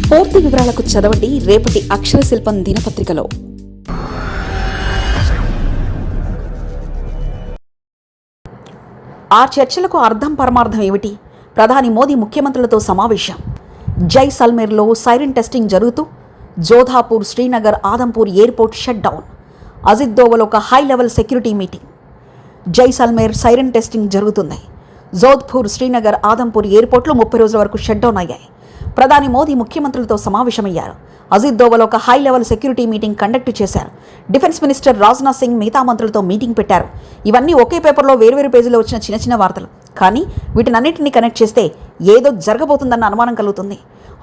పూర్తి వివరాలకు చదవండి రేపటి అక్షర శిల్పం దినపత్రికలో. ఆ చర్చలకు అర్థం పరమార్థం ఏమిటి? ప్రధాని మోదీ ముఖ్యమంత్రులతో సమావేశం. జైసల్మేర్లో సైరన్ టెస్టింగ్ జరుగుతూ Jodhpur, Srinagar, Adampur airport shut down. Ajit Doval ఒక high level security meeting. Jaisalmer siren testing జరుగుతుంది. జోధ్పూర్, శ్రీనగర్, ఆదంపూర్ ఎయిర్పోర్ట్లు 30 రోజుల వరకు షట్ డౌన్ అయ్యాయి. ప్రధాని మోదీ ముఖ్యమంత్రులతో సమావేశమయ్యారు. అజిత్ దోవల్ ఒక high level security meeting conduct చేశారు. డిఫెన్స్ మినిస్టర్ రాజ్నాథ్ సింగ్ మిగతా మంత్రులతో మీటింగ్ పెట్టారు. ఇవన్నీ ఒకే పేపర్లో వేర్వేరు పేజీలో వచ్చిన చిన్న చిన్న వార్తలు. కానీ వీటినన్నింటినీ కనెక్ట్ చేస్తే ఏదో జరగబోతుందన్న అనుమానం కలుగుతుంది.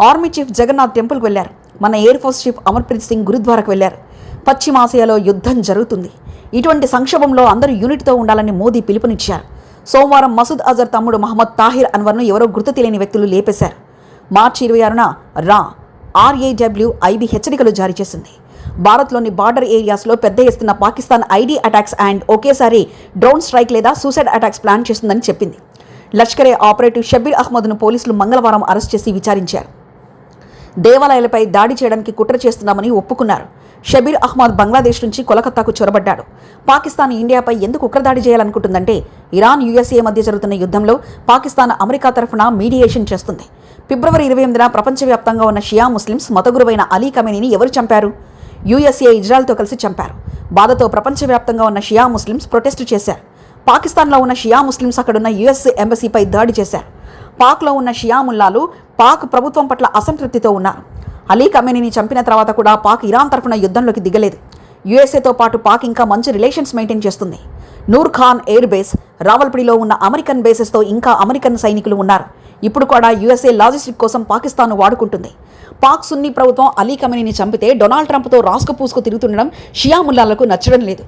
ఆర్మీ చీఫ్ జగన్నాథ్ టెంపుల్కి వెళ్లారు. మన air force chief Amarpreet Singh గురుద్వారాకు వెళ్లారు. పశ్చిమాసియాలో యుద్ధం జరుగుతుంది. ఇటువంటి సంక్షోభంలో అందరూ యూనిట్తో ఉండాలని మోదీ పిలుపునిచ్చారు. సోమవారం మసూద్ అజర్ తమ్ముడు మహమ్మద్ తాహిర్ అన్వర్ను ఎవరో గుర్తు తెలియని వ్యక్తులు లేపేశారు. మార్చి 26న RAWIB హెచ్చరికలు జారీ చేసింది. భారత్లోని బార్డర్ ఏరియాస్లో పెద్ద ఎత్తున పాకిస్తాన్ ఐడీ అటాక్స్ అండ్ ఒకేసారి డ్రోన్ స్ట్రైక్ లేదా సూసైడ్ అటాక్స్ ప్లాన్ చేస్తుందని చెప్పింది. లష్కరే ఆపరేటివ్ షబీర్ అహ్మద్ను పోలీసులు మంగళవారం అరెస్ట్ చేసి విచారించారు. దేవాలయాలపై దాడి చేయడానికి కుట్ర చేస్తున్నామని ఒప్పుకున్నారు. షబీర్ అహ్మద్ బంగ్లాదేశ్ నుంచి కోలకత్తాకు చొరబడ్డాడు. పాకిస్తాన్ ఇండియాపై ఎందుకు ఉగ్రదాడి చేయాలనుకుంటుందంటే ఇరాన్, USA మధ్య జరుగుతున్న యుద్ధంలో పాకిస్తాన్ అమెరికా తరఫున మీడియేషన్ చేస్తుంది. ఫిబ్రవరి 28న ప్రపంచవ్యాప్తంగా ఉన్న షియా ముస్లిమ్స్ మతగురువైన అలీ ఖమేనీని ఎవరు చంపారు? USA ఇజ్రాయెల్తో కలిసి చంపారు. బాధతో ప్రపంచవ్యాప్తంగా ఉన్న షియా ముస్లిమ్స్ ప్రొటెస్ట్ చేశారు. పాకిస్తాన్లో ఉన్న షియా ముస్లిమ్స్ అక్కడున్న US ఎంబసీపై దాడి చేశారు. పాక్లో ఉన్న షియా ముల్లాలు పాక్ ప్రభుత్వం పట్ల అసంతృప్తితో ఉన్నారు. అలీ ఖమేనీని చంపిన తర్వాత కూడా పాక్ ఇరాన్ తరఫున యుద్ధంలోకి దిగలేదు. USAతో పాటు పాక్ ఇంకా మంచి రిలేషన్స్ మెయింటైన్ చేస్తుంది. నూర్ ఖాన్ ఎయిర్ బేస్, రావల్పిడిలో ఉన్న అమెరికన్ బేసెస్తో ఇంకా అమెరికన్ సైనికులు ఉన్నారు. ఇప్పుడు కూడా USA లాజిస్టిక్ కోసం పాకిస్తాన్ను వాడుకుంటుంది. పాక్ సున్నీ ప్రభుత్వం అలీ ఖమేనీని చంపితే డొనాల్డ్ ట్రంప్తో రాసుకు పూసుకు తిరుగుతుండడం షియా ముల్లాలకు నచ్చడం లేదు.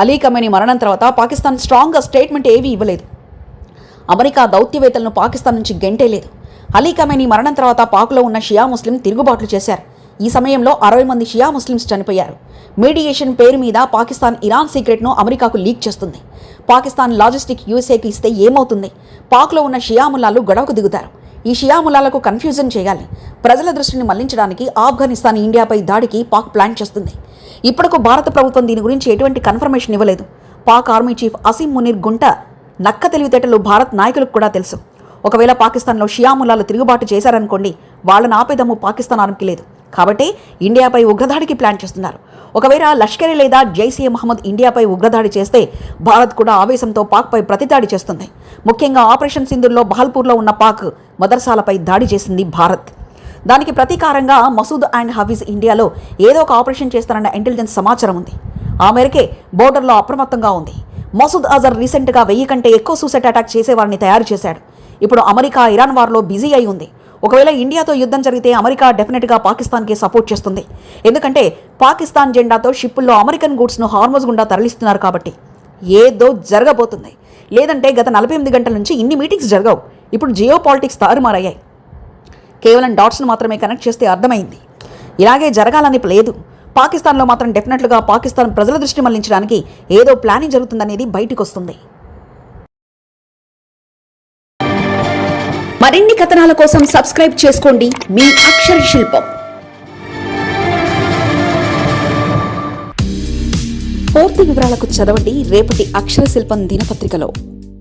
అలీ ఖమేనీ మరణం తర్వాత పాకిస్తాన్ స్ట్రాంగ్గా స్టేట్మెంట్ ఏవీ ఇవ్వలేదు. అమెరికా దౌత్యవేత్తలను పాకిస్తాన్ నుంచి గెంటేలేదు. అలీ ఖమేనీ మరణం తర్వాత పాక్లో ఉన్న షియా ముస్లిం తిరుగుబాట్లు చేశారు. ఈ సమయంలో 60 మంది షియా ముస్లిమ్స్ చనిపోయారు. మీడియేషన్ పేరు మీద పాకిస్తాన్ ఇరాన్ సీక్రెట్ను అమెరికాకు లీక్ చేస్తుంది. పాకిస్తాన్ లాజిస్టిక్ USAకి ఇస్తే ఏమవుతుంది? పాక్లో ఉన్న షియా ముల్లాలు గొడవకు దిగుతారు. ఈ షియా ముల్లాలకు కన్ఫ్యూజన్ చేయాలి. ప్రజల దృష్టిని మళ్లించడానికి ఆఫ్ఘనిస్తాన్, ఇండియాపై దాడికి పాక్ ప్లాన్ చేస్తుంది. ఇప్పటికు భారత ప్రభుత్వం దీని గురించి ఎటువంటి కన్ఫర్మేషన్ ఇవ్వలేదు. పాక్ ఆర్మీ చీఫ్ అసీం మునీర్ గుంట నక్క తెలివితేటలు భారత్ నాయకులకు కూడా తెలుసు. ఒకవేళ పాకిస్తాన్లో షియా ముల్లాలు తిరుగుబాటు చేశారనుకోండి, వాళ్ళని ఆపేదమ్ము పాకిస్తాన్ ఆర్మీకి లేదు. కాబట్టి ఇండియాపై ఉగ్రదాడికి ప్లాన్ చేస్తున్నారు. ఒకవేళ లష్కరే లేదా జైషే మహమ్మద్ ఇండియాపై ఉగ్రదాడి చేస్తే భారత్ కూడా ఆవేశంతో పాక్పై ప్రతిదాడి చేస్తుంది. ముఖ్యంగా ఆపరేషన్ సింధూర్లో బహల్పూర్లో ఉన్న పాక్ మదర్సాలపై దాడి చేసింది భారత్. దానికి ప్రతీకారంగా మసూద్ అండ్ హఫీజ్ ఇండియాలో ఏదో ఒక ఆపరేషన్ చేస్తారన్న ఇంటెలిజెన్స్ సమాచారం ఉంది. ఆ మేరకే బోర్డర్లో అప్రమత్తంగా ఉంది. మసూద్ అజర్ రీసెంట్గా 1000 కంటే ఎక్కువ సూసైడ్ అటాక్ చేసేవారిని తయారు చేశాడు. ఇప్పుడు అమెరికా ఇరాన్ వార్లో బిజీ అయి ఉంది. ఒకవేళ ఇండియాతో యుద్ధం జరిగితే అమెరికా డెఫినెట్గా పాకిస్తాన్కి సపోర్ట్ చేస్తుంది. ఎందుకంటే పాకిస్తాన్ జెండాతో షిప్పుల్లో అమెరికన్ గూడ్స్ను హార్మోజ్ గుండా తరలిస్తున్నారు కాబట్టి ఏదో జరగబోతుంది. లేదంటే గత 48 గంటల నుంచి ఇన్ని మీటింగ్స్ జరగవు. ఇప్పుడు జియో పాలిటిక్స్ తారుమారయ్యాయి. కేవలం డాట్స్ను మాత్రమే కనెక్ట్ చేస్తే అర్థమైంది. ఇలాగే జరగాలని లేదు. పాకిస్తాన్లో మాత్రం డెఫినెట్లుగా పాకిస్తాన్ ప్రజల దృష్టి మళ్లించడానికి ఏదో ప్లానింగ్ జరుగుతుందనేది బయటకు వస్తుంది. మరిన్ని కథనాల కోసం సబ్స్క్రైబ్ చేసుకోండి మీ అక్షర శిల్పం. పూర్తి వివరాలకు చదవండి రేపటి అక్షర శిల్పం దినపత్రికలో.